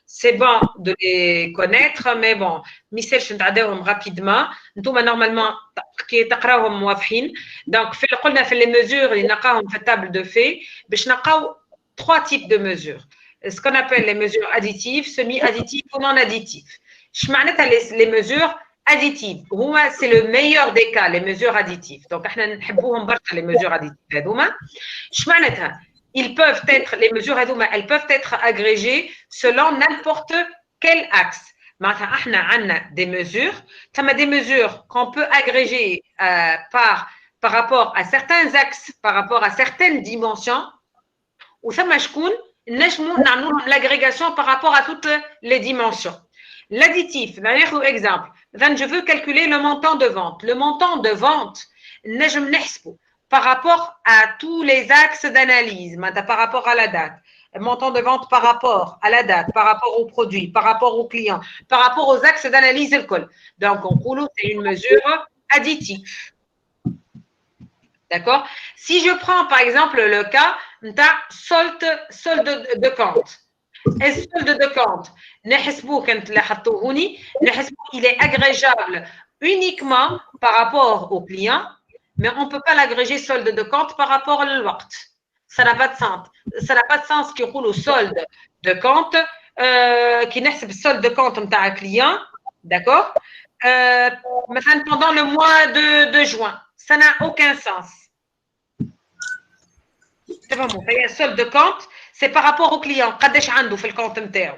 [SPEAKER 1] c'est bon de les connaître, mais bon, Michel, je vais rapidement. Normalement, qui est donc, les mesures, il y a une table de faits, il y a 3 types de mesures. Ce qu'on appelle les mesures additives, semi-additives ou non additives. Les mesures additives, c'est le meilleur des cas, les mesures additives. Donc, les mesures additives. Ils peuvent être, les mesures elles peuvent être agrégées selon n'importe quel axe. Maintenant, on a des mesures qu'on peut agréger par rapport à certains axes, par rapport à certaines dimensions, ou ça marche l'agrégation par rapport à toutes les dimensions. L'additif, exemple, je veux calculer le montant de vente. Le montant de vente, par rapport à tous les axes d'analyse, par rapport à la date, montant de vente par rapport à la date, par rapport au produit, par rapport au client, par rapport aux axes d'analyse alcool. Donc, on coule, c'est une mesure additive. D'accord? Si je prends par exemple le cas de solde de compte. Et solde de compte, il est agrégeable uniquement par rapport au client, mais on ne peut pas l'agréger solde de compte par rapport au waqt. Ça n'a pas de sens. Ça n'a pas de sens qu'il roule au solde de compte, qui n'est le solde de compte d'un client, d'accord? Pendant le mois de juin. Ça n'a aucun sens. C'est pas bon. Un solde de compte, c'est par rapport au client. قديش عنده في الكونت نتاعو.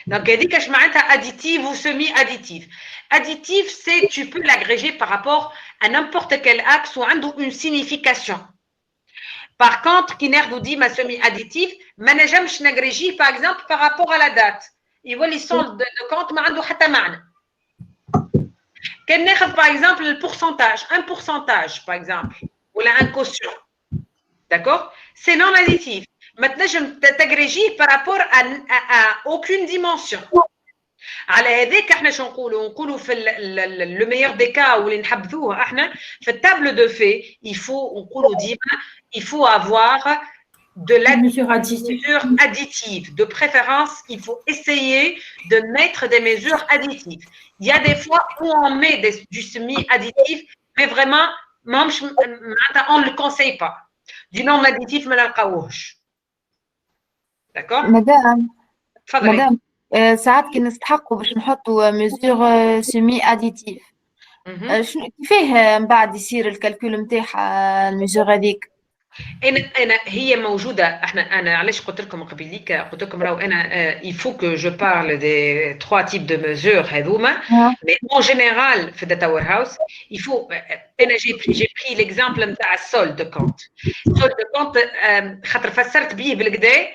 [SPEAKER 1] Donc, هذيك اش معناتها additive ou semi-additive. Additive, c'est tu peux l'agréger par rapport à n'importe quel axe ou عنده une signification. Par contre, qui nous dit ma semi-additive, ما نجمش نagréger par exemple par rapport à la date. يولي solde de compte ما عنده حتى معنى. كان ناخذ par exemple le pourcentage, un pourcentage par exemple, ou un quotient. D'accord? C'est non additif. Maintenant, je t'agrégis par rapport à aucune dimension. على هذاك احنا شو نقولوا في le meilleur des cas où اللي نحبذوه احنا في التابل de fait il faut نقولوا ديما il faut avoir de la mesure additive. De préférence, il faut essayer de mettre des mesures additives. Il y a des fois où on met du semi-additif, mais vraiment, on ne le conseille pas. Du non-additif, mais la d'accord?
[SPEAKER 8] Madame, ساعات كي نستحقوا باش نحطوا mesure semi-additive. كيفاه من بعد يصير الكالكول نتاعها الميزور هذيك؟
[SPEAKER 1] انا هي موجوده انا علاش قلت لكم قبيليك قلت لكم راهو انا il faut que je parle des trois types de mesures هذوما mais en général في data warehouse il faut انا j'ai pris l'exemple نتاع solde de compte خاطر فسرت بيه بالكدا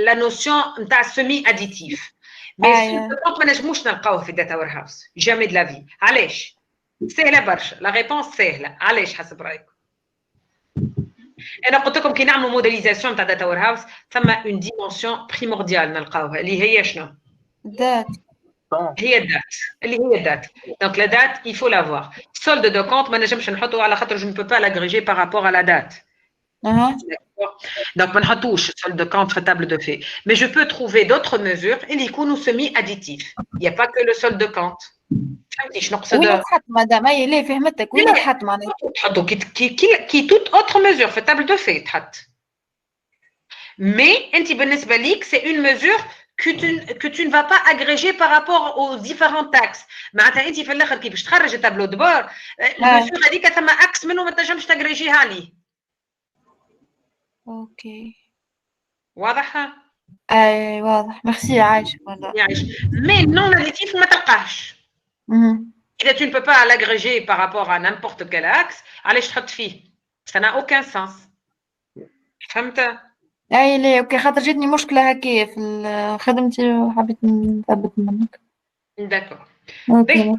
[SPEAKER 1] la notion نتاع semi additif mais solde de compte ما نجموش نلقاوه في data warehouse jamais de la vie علاش سهله برشا la réponse سهله علاش حسب رايكم انا قلت لكم كي نعملوا موديليزاسيون تاع داتا وير هاوس ثم اون ديمونسيون بريمورديال نلقاوها اللي هي شنو؟
[SPEAKER 8] الدات
[SPEAKER 1] هي الدات اللي هي الدات دونك لا دات il faut l'avoir solde de compte ما نجمش نحطه على خاطر je ne peux pas l'agréger par rapport à la date donc ما نحطوش solde de compte في table de fait mais je peux trouver d'autres mesures اللي يكونوا semi additifs il n'y a pas que le solde de compte فهمتي شنو نقصد؟
[SPEAKER 8] وين تحط مدام هي ليه فهمتك وين تحط معناتها؟
[SPEAKER 1] تحطوا كي توت اوتر ميزور في التابل دو في تحط مي انت بالنسبه ليك سي اون ميزور que tu ne vas pas agréger par rapport aux différents taxes معناتها انت في الاخر كي باش تخرج التابلو دو بور الميزور هذيك ثم اكس منه ما تنجمش تاغريجيها ليه
[SPEAKER 8] اوكي
[SPEAKER 1] واضحه؟
[SPEAKER 8] اي واضح ميرسي عايشه والله
[SPEAKER 1] يعيش مي نون اديتيف ما تلقاهش إذا tu ne peux pas l'agréger par rapport à n'importe quel axe, علاش تحط فيه؟ ça n'a aucun sens. فهمت؟
[SPEAKER 8] أي ليه أوكي خاطر جاتني مشكلة هكايا في خدمتي وحبيت نثبت منك.
[SPEAKER 1] D'accord.
[SPEAKER 8] أوكي.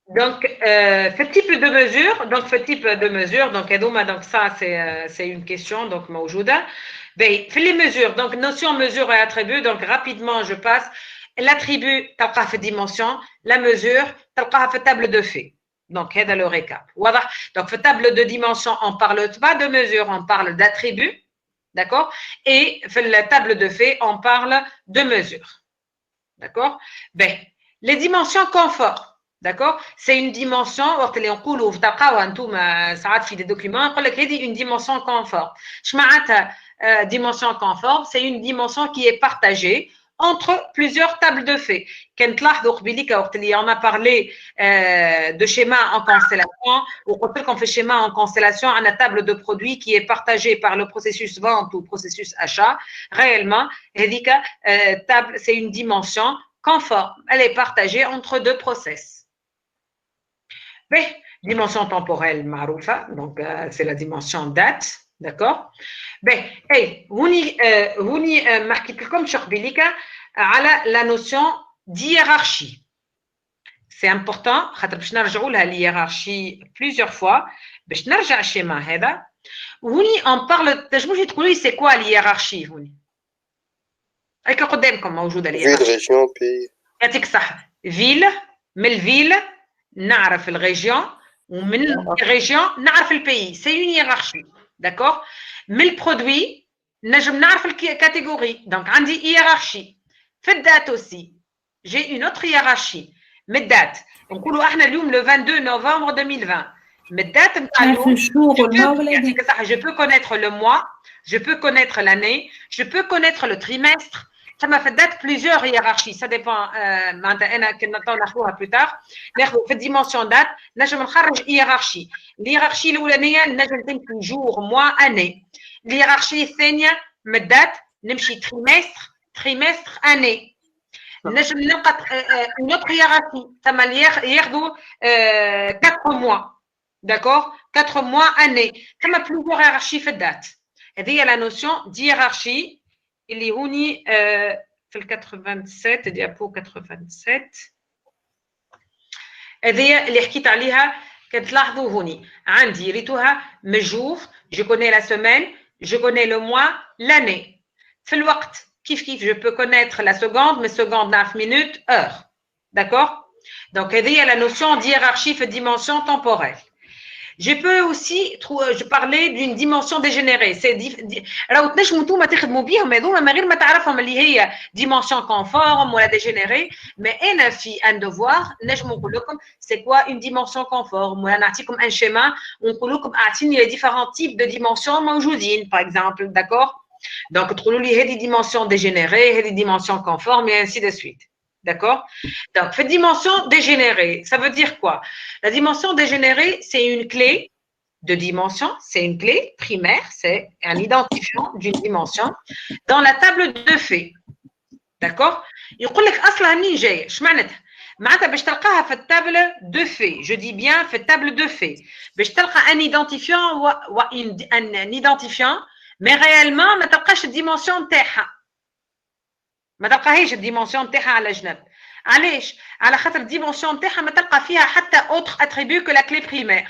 [SPEAKER 1] Donc, ce type de mesure, donc هذوما donc ça c'est une question donc موجودة. في les mesures, donc notion, mesure et attribut, donc rapidement je passe. L'attribut, تلقاه في dimension, la mesure, تلقاها في table de fait. Donc, هذا le récap. Donc, في table de dimension, on ne parle pas de mesure, on parle d'attribut. D'accord? Et في la table de fait, on parle de mesure. D'accord? Ben, les dimensions confort. D'accord? C'est une dimension, وقت اللي نقولوا تلقاوها انتم ساعات في des documents, نقول لك هذه une dimension confort. اش معناتها dimension confort? C'est une dimension qui est partagée entre plusieurs tables de faits. كنت لاحظوا قبيليك وقت اللي on a parlé de schéma en constellation وقلت لكم في schéma en constellation on a table de produits qui est partagée par le processus vente ou processus achat. Réellement, هذيك table c'est une dimension conforme. Elle est partagée entre deux process. Mais dimension temporelle معروفة, donc c'est la dimension date, d'accord? Ben, hey, هوني ما حكيت لكمش قبيليك على la notion d'hiérarchie. C'est important خاطر باش نرجعوا لها الهيرارشي plusieurs fois باش نرجع الشيما هذا هوني on parle تنجموا تقولوا لي c'est quoi الهيرارشي هوني هيك قدامكم موجوده الهيرارشي
[SPEAKER 9] فيل ريجيون بي
[SPEAKER 1] يعطيك الصحه فيل من الفيل نعرف الريجيون ومن الريجيون نعرف البيي سي اون هيرارشي داكور من البرودوي نجم نعرف الكاتيجوري دونك عندي هيرارشي في الدات اوسي جي اون اوتر هيرارشي من الدات نقولوا احنا اليوم لو 22 نوفمبر 2020 من الدات نتاع اليوم يعطيك الصحه je peux connaître le mois je peux connaître l'année je peux connaître le trimestre ثم في الدات plusieurs hiérarchies ça dépend معناتها انا كنا ناخذوها plus tard ناخذوا في الديمونسيون دات نجم نخرج هيرارشي الهيرارشي الاولانيه نجم تمشي جور موا اني الهيرارشي الثانيه من الدات نمشي تريمستر اني نجم نلقى une autre hiérarchie ثم ياخذوا 4 mois d'accord 4 mois année ثم plusieurs hiérarchies في الدات هذه هي la notion d'hiérarchie اللي هوني في ال 87 ديابو 87 هذه اللي حكيت عليها كتلاحظوا هوني عندي ريتوها مجور جو كوني لا سيمين جو كوني لو موا لاني في الوقت كيف je peux connaître la seconde mais seconde نعرف minute heure d'accord donc هذه هي la notion d'hiérarchie في dimension temporelle. Je peux aussi parler d'une dimension dégénérée. راهو تنجموا نتوما تخدموا بيهم هذوما من غير ما تعرفهم اللي هي dimension conforme ولا dégénérée، mais انا في ان devoir نجموا نقول لكم c'est quoi une dimension conforme ولا نعطيكم un schéma ونقول لكم اعطيني les différents types de dimensions موجودين par exemple، d'accord؟ donc تقولوا لي هذه dimension dégénérée، هذه dimension conforme et ainsi de suite. D'accord? Donc, cette dimension dégénérée, ça veut dire quoi? La dimension dégénérée, c'est une clé de dimension, c'est une clé primaire, c'est un identifiant d'une dimension dans la table de faits. D'accord? يقول لك أصلها منين جاية؟ إيش معناتها؟ معناتها باش تلقاها في التابل دو في، je dis bien في التابل دو في، باش تلقى un identifiant un identifiant mais réellement ما تلقاش الديمونسيون نتاعها. ما تلقاهيش الديمونسيون نتاعها على جنب. علاش؟ على خاطر الديمونسيون نتاعها ما تلقى فيها حتى اوتر اتريبيو كو لا كلي بريمير.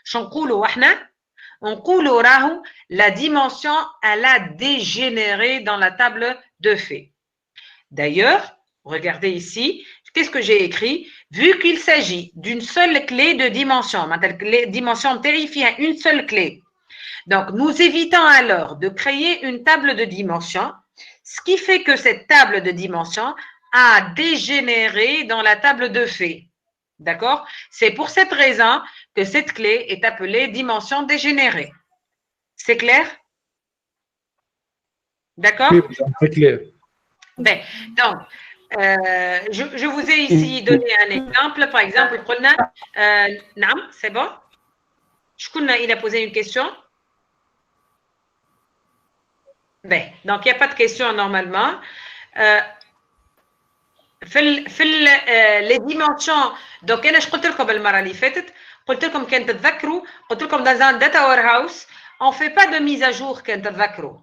[SPEAKER 1] شنو نقولوا احنا؟ نقولوا راهو لا ديمونسيون elle a dégénéré dans la table de faits. D'ailleurs, regardez ici, qu'est-ce que j'ai écrit? Vu qu'il s'agit d'une seule clé de dimension, la dimension terrifiée une seule clé. Donc, nous évitons alors de créer une table de dimension. Ce qui fait que cette table de dimension a dégénéré dans la table de faits. D'accord? C'est pour cette raison que cette clé est appelée dimension dégénérée. C'est clair? D'accord?
[SPEAKER 2] Oui, c'est clair.
[SPEAKER 1] Ben, donc, je vous ai ici donné un exemple. Par exemple, prenez, Nam, c'est bon? Il a posé une question. Ben, donc il n'y a pas de question normalement. Les dimensions, donc انا قلت لكم المره اللي فاتت، قلت لكم كان تتذكروا، قلت لكم dans un data warehouse on fait pas de mise à jour كان تتذكروا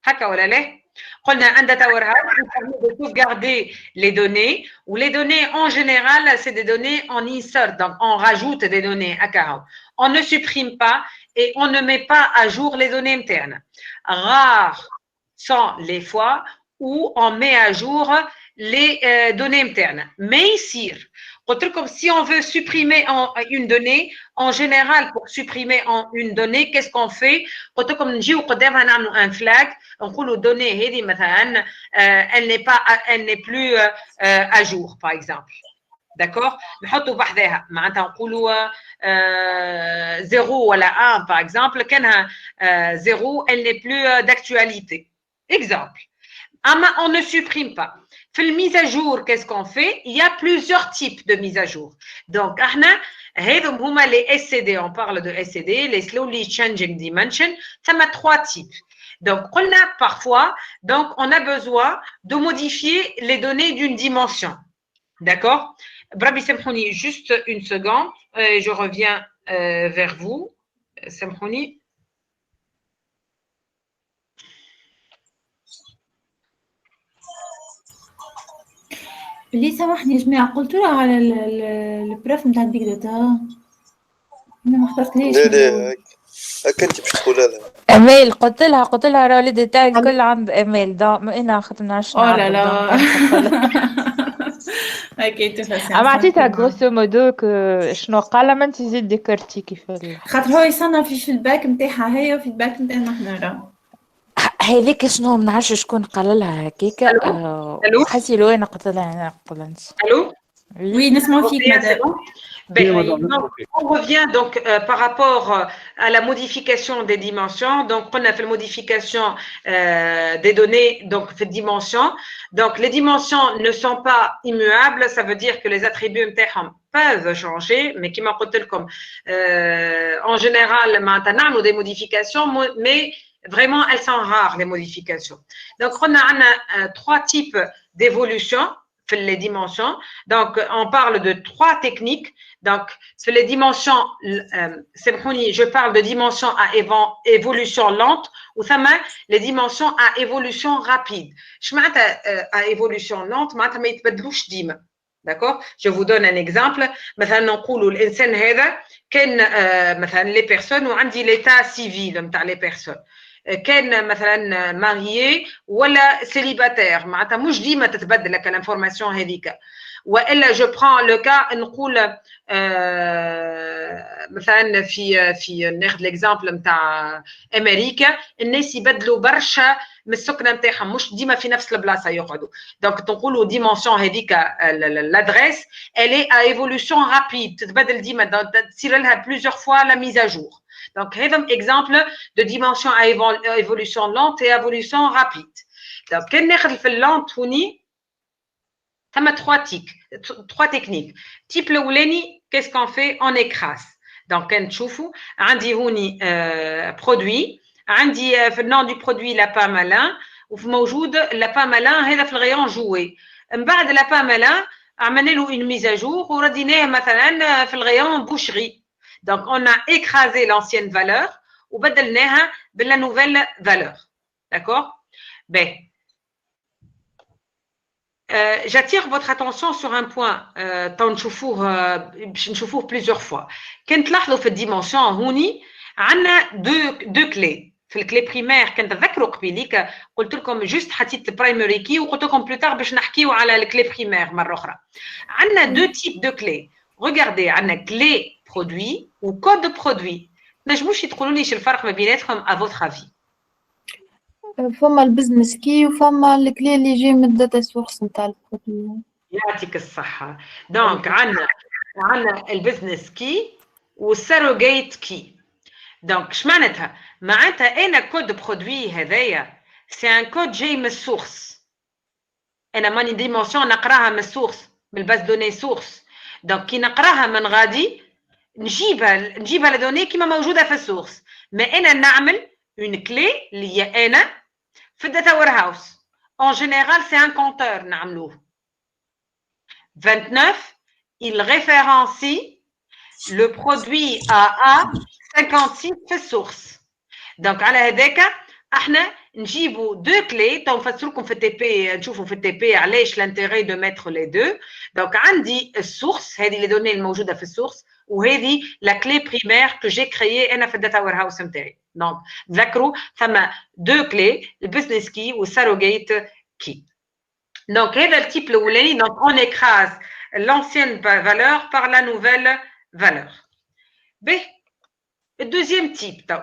[SPEAKER 1] هكا ولا لا؟ قلنا un data warehouse qui permet de sauvegarder les données ou les données en général c'est des données en insert, donc on rajoute des données هكا on ne supprime pas et on ne met pas à jour les données internes. Rares sont les fois où on met à jour les données internes. Mais ici, si on veut supprimer une donnée, en général, pour supprimer une donnée, qu'est-ce qu'on fait? Un flag, on dit que donnée, elle n'est plus à jour, par exemple. D'accord? نحطوا بحذاها معناتها نقولوا 0 ولا 1 par exemple كانها 0 elle n'est plus d'actualité. Exemple. On ne supprime pas. Fait le mise à jour, qu'est-ce qu'on fait? Il y a plusieurs types de mise à jour. Donc, les SCD, on parle de SCD, les slowly changing dimension, ça m'a 3 types. Donc, on a parfois, donc on a besoin de modifier les données d'une dimension. D'accord? Brabi Semhouni, juste une seconde, je reviens vers vous. Semhouni.
[SPEAKER 3] اللي سامحني يا جماعة قلت له على البروف نتاع البيج داتا أنا ما اخترتهاش.
[SPEAKER 9] لا انت باش تقولها لها.
[SPEAKER 8] امال قلت لها راه وليدي تاعي الكل عند امال انا خاطر ما نعرفش
[SPEAKER 3] Oh là
[SPEAKER 8] نعبر
[SPEAKER 3] là.
[SPEAKER 8] دونك
[SPEAKER 3] Ok, tout ça, c'est
[SPEAKER 8] اما عطيتها
[SPEAKER 3] un
[SPEAKER 8] غروسو مودو شنو قال ما انت زيد ديكورتي كيف
[SPEAKER 3] خاطر هو يصنع في الفيدباك نتاعها هي وفي الفيدباك نتاعنا حنا راه.
[SPEAKER 8] هذيك شنو ما نعرفش شكون قال لها هكاكا
[SPEAKER 1] الو
[SPEAKER 8] حسي لو انا قلت لها انا قلت لها انت
[SPEAKER 1] الو
[SPEAKER 3] Oui, نسمعوا فيك
[SPEAKER 1] c'est
[SPEAKER 3] madame.
[SPEAKER 1] bon. Ben, donc, on revient donc par rapport à la modification des dimensions. Donc, on a fait la modification des données, donc fait dimensions. Donc, les dimensions ne sont pas immuables. Ça veut dire que les attributs peuvent changer, mais qui m'a comme en général, maintenant, nous des modifications, mais vraiment, elles sont rares les modifications. Donc, on a trois types d'évolution. Les dimensions. Donc, on parle de trois techniques. Donc, sur les dimensions, je parle de dimensions à évolution lente ou ça met les dimensions à évolution rapide. Je mets à évolution lente, d'accord? Je vous donne un exemple. مثلا نقولوا الإنسان هذا كان مثلا les personnes وعندي l'état civil نتاع les personnes. كان مثلا ماريي ولا سيليباتير معناتها مش ديما تتبدل لك الانفورماسيون هذيك والا جو بران لو كا نقول مثلا في ناخذ ليكزامبل نتاع امريكا الناس يبدلوا برشا من السكنه نتاعهم مش ديما في نفس البلاصه يقعدوا دونك نقولوا ديمونسيون هذيك لادريس الي ا ايفولوشن رابيد تتبدل ديما تصير لها بليزيور فوا لا ميز ا جور. Donc, un exemple de dimension à évolution lente et évolution rapide. Donc, quand on fait lente, on a trois techniques. Type le ouleni, qu'est-ce qu'on fait? On écrase. Donc, quand on voit un produit, on dit le nom du produit lapin malin, ou موجود lapin malin, c'est le rayon jouet. بعد lapin malin, عملنا له une mise à jour ورديناه مثلا في الrayon boucherie. Donc, on a écrasé l'ancienne valeur ou بدلناها بلا nouvelle valeur. D'accord? Ben, j'attire votre attention sur un point. نشوفوه plusieurs fois. كنت لاحظوا في الديمونسيون هوني عندنا deux clés. في الكلي بريمير كنت تذكروا قبيليك قلت لكم جوست حطيت البرايمري كي وقلت لكم بلوتار باش نحكيو على الكلي بريمير مره اخرى. عندنا deux types de clés. Regardez, عندنا clé produit ou code produit. نجموش تقولوا لي شو الفرق ما بيناتهم à votre avis؟
[SPEAKER 8] فما البزنس كي وفما الكلي اللي يجي من الداتا سورس نتاع البرودوي.
[SPEAKER 1] يعطيك الصحة. دونك عندنا البزنس كي والسيروجيت كي. دونك اش معناتها؟ معناتها انا كود برودوي هذايا سي ان كود جاي من السورس. انا ماني ديمونسيون نقراها من السورس من الباز دوني سورس. دونك كي نقراها من غادي نجيبها لدوني كيما موجوده في السورس ما انا نعمل اون كلي اللي هي انا في الداتا وير هاوس اون جينيرال سي ان كونتور نعملوه 29 il référencie le produit AA 56 في السورس دونك على هذاك احنا نجيبوا دو كلي تنفسر لكم في التي بي نشوفوا في التي بي علاش لانتيغي دو ميتر لي دو دونك عندي السورس هذه لي دوني الموجوده في السورس وهذه لا كلي بريمير كو جي كريي انا في الداتا وير هاوس نتاعي دونك تذكروا ثم دو كلي البزنس كي والساروجيت كي دونك هذا التيب الاولاني دونك اون اكراز l'ancienne valeur par la nouvelle valeur. B. Le deuxième type.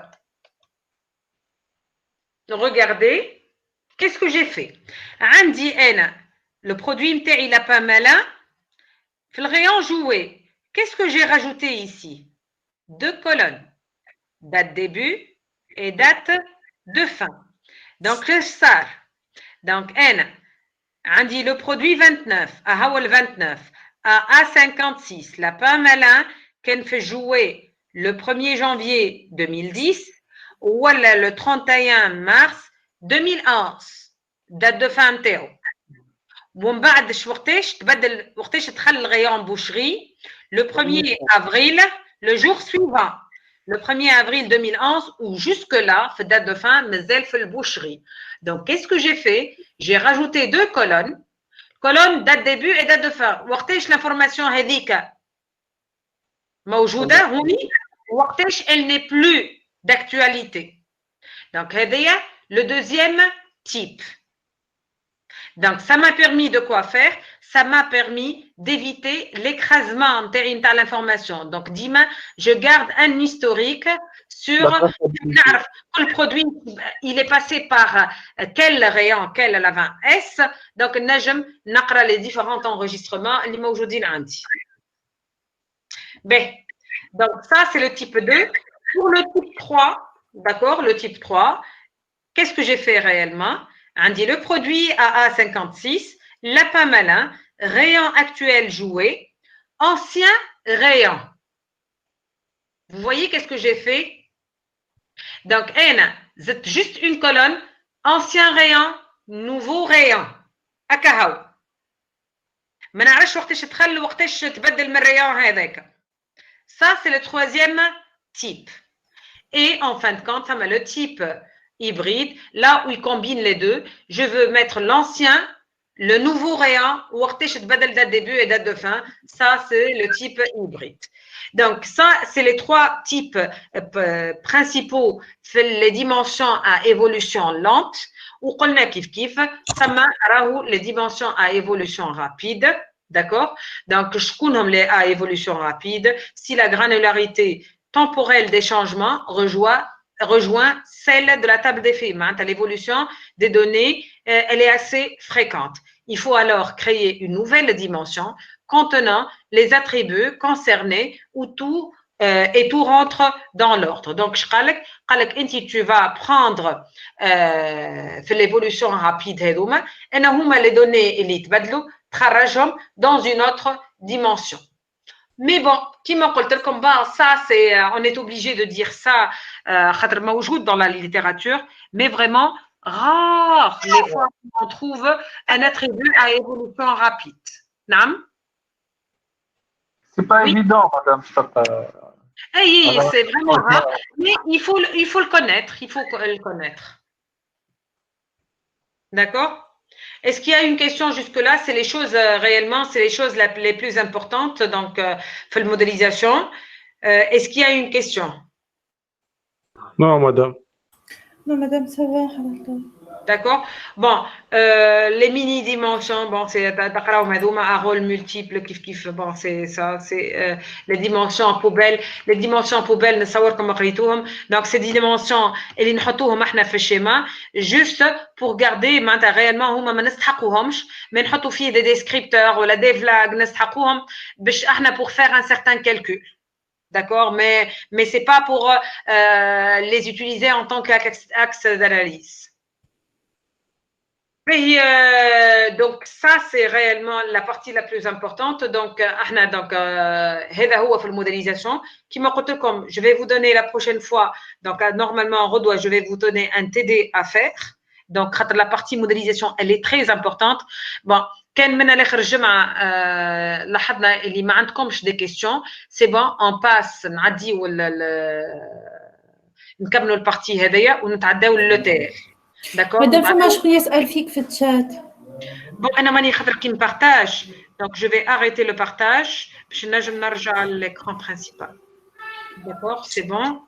[SPEAKER 1] Regardez, qu'est-ce que j'ai fait? Andi N, le produit m'ta'i lapin malin, le rayon jouet. Qu'est-ce que j'ai rajouté ici? Deux colonnes. Date début et date de fin. Donc, je sors. Donc, N, Andi le produit 29, ah, le 29. À A56, lapin malin qu'elle fait jouer le 1er janvier 2010 ou le 31 mars 2011 date de fin نتاعو ومن بعد وقتاش تبدل وقتاش دخل الغيان بوشري le 1er avril le jour suivant le 1er avril 2011 ou jusque là في date de fin مازال في البوشري donc qu'est-ce que j'ai fait j'ai rajouté deux colonnes colonne date début et date de fin. وقتاش l'information هذيك موجودة هوني وقتاش elle n'est plus d'actualité. Donc, le deuxième type. Donc, ça m'a permis de quoi faire? Ça m'a permis d'éviter l'écrasement en termes de l'information. Donc, Dima, je garde un historique sur le produit, il est passé par quel rayon, quel lavant S. Donc, Najem naqra les différents enregistrements. Aujourd'hui, lundi. Ben, donc, ça, c'est le type 2. Pour le type 3, d'accord, le type 3, qu'est-ce que j'ai fait réellement? On dit le produit AA56, lapin malin, rayon actuel joué, ancien rayon. Vous voyez qu'est-ce que j'ai fait? Donc, c'est juste une colonne, ancien rayon, nouveau rayon. Akahaw. ما نعرفش وقتاش تدخل وقتاش تبدل من الريون هذاك. Ça, c'est le troisième type. Et en fin de compte, ça m'a le type hybride, là où il combine les deux. Je veux mettre l'ancien, le nouveau rayon, ou date début et date de fin. Ça, c'est le type hybride. Donc, ça, c'est les trois types principaux, les dimensions à évolution lente. Ou ça m'a les dimensions à évolution rapide. D'accord? Donc, je connais les à évolution rapide. Si la granularité temporelle des changements rejoint celle de la table des faits. L'évolution des données, elle est assez fréquente. Il faut alors créer une nouvelle dimension contenant les attributs concernés où tout et tout rentre dans l'ordre. Donc, tu vas prendre l'évolution rapide les données dans une autre dimension. Mais bon, qui m'a dit comme ça, c'est, on est obligé de dire ça dans la littérature, mais vraiment rare les fois qu'on trouve un attribut à évolution rapide. Nam?
[SPEAKER 5] C'est pas évident, madame.
[SPEAKER 1] Oui, c'est vraiment rare, mais il faut le connaître, il faut le connaître. D'accord? Est-ce qu'il y a une question jusque-là? C'est les choses réellement, c'est les choses les plus importantes, donc, la modélisation. Est-ce qu'il y a une question?
[SPEAKER 2] Non, madame.
[SPEAKER 3] Non, madame, ça va.
[SPEAKER 1] D'accord? Bon, les mini-dimensions, bon, c'est un rôle multiple, bon, c'est ça, c'est les dimensions poubelles. Les dimensions poubelles, nous savons comment donc, ces dimensions, elles nous mettent في schéma, juste pour garder, réellement, هما ما نستحقوهمش, mais نحطوا فيه des descripteurs ou des flags, نستحقوهم, pour faire un certain calcul. D'accord? Mais c'est pas pour les utiliser en tant qu'axe d'analyse. Et, donc ça c'est réellement la partie la plus importante. Donc هذا هو في الموديlisation qui m'a dit comme je vais vous donner la prochaine fois. Donc normalement en redoit je vais vous donner un TD à faire. Donc la partie modélisation elle est très importante. Bon كان من الاخر الجمعه لاحظنا اللي ما عندكمش des questions c'est bon on passe نعديو نكملوا البارتي هذيا ونتعداو للوتيل. D'accord.
[SPEAKER 3] Madame, فما شكون يسأل فيك في الشات.
[SPEAKER 1] Bon, أنا ماني خاطر كي نبارتاج. Donc je vais arrêter le partage باش نجم نرجع à l'écran principal. D'accord, c'est bon.